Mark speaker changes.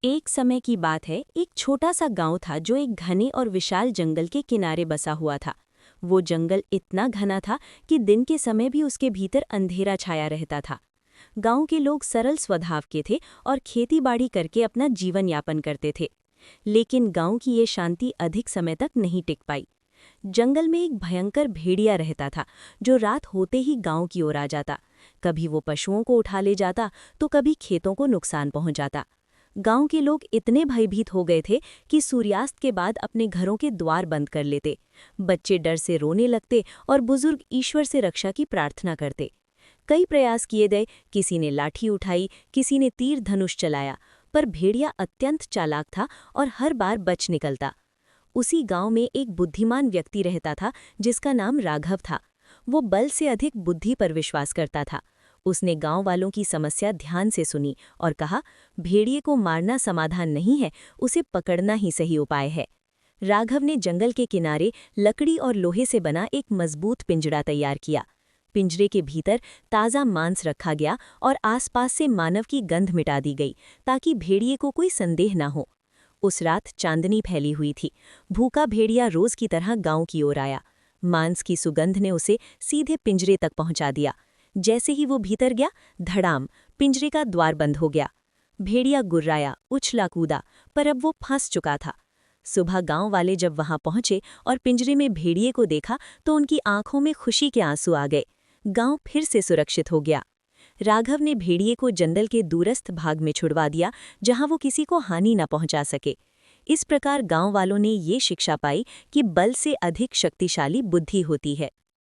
Speaker 1: एक समय की बात है, एक छोटा सा गांव था जो एक घने और विशाल जंगल के किनारे बसा हुआ था। वो जंगल इतना घना था कि दिन के समय भी उसके भीतर अंधेरा छाया रहता था। गांव के लोग सरल स्वभाव के थे और खेतीबाड़ी करके अपना जीवन यापन करते थे। लेकिन गांव की ये शांति अधिक समय तक नहीं टिक पाई। जंगल में एक भयंकर भेड़िया रहता था, जो रात होते ही गांव की ओर आ जाता। कभी वो पशुओं को उठा ले जाता, तो कभी खेतों को नुकसान पहुंचाता। गांव के लोग इतने भयभीत हो गए थे कि सूर्यास्त के बाद अपने घरों के द्वार बंद कर लेते। बच्चे डर से रोने लगते और बुजुर्ग ईश्वर से रक्षा की प्रार्थना करते। कई प्रयास किए गए, किसी ने लाठी उठाई, किसी ने तीर धनुष चलाया, पर भेड़िया अत्यंत चालाक था और हर बार बच निकलता। उसी गांव में एक बुद्धिमान व्यक्ति रहता था, जिसका नाम राघव था। वो बल से अधिक बुद्धि पर विश्वास करता था। उसने गांव वालों की समस्या ध्यान से सुनी और कहा, भेड़िए को मारना समाधान नहीं है, उसे पकड़ना ही सही उपाय है। राघव ने जंगल के किनारे लकड़ी और लोहे से बना एक मजबूत पिंजरा तैयार किया। पिंजरे के भीतर ताज़ा मांस रखा गया और आसपास से मानव की गंध मिटा दी गई, ताकि भेड़िए को कोई संदेह न हो। उस रात चांदनी फैली हुई थी। भूखा भेड़िया रोज की तरह गांव की ओर आया। मांस की सुगंध ने उसे सीधे पिंजरे तक पहुंचा दिया। जैसे ही वो भीतर गया, धड़ाम, पिंजरे का द्वार बंद हो गया। भेड़िया गुर्राया, उछला कूदा, पर अब वो फंस चुका था। सुबह गांव वाले जब वहां पहुंचे और पिंजरे में भेड़िए को देखा, तो उनकी आंखों में खुशी के आंसू आ गए। गांव फिर से सुरक्षित हो गया। राघव ने भेड़िए को जंगल के दूरस्थ भाग में छुड़वा दिया, जहां वो किसी को हानि न पहुंचा सके। इस प्रकार गांव वालों ने ये शिक्षा पाई कि बल से अधिक शक्तिशाली बुद्धि होती है।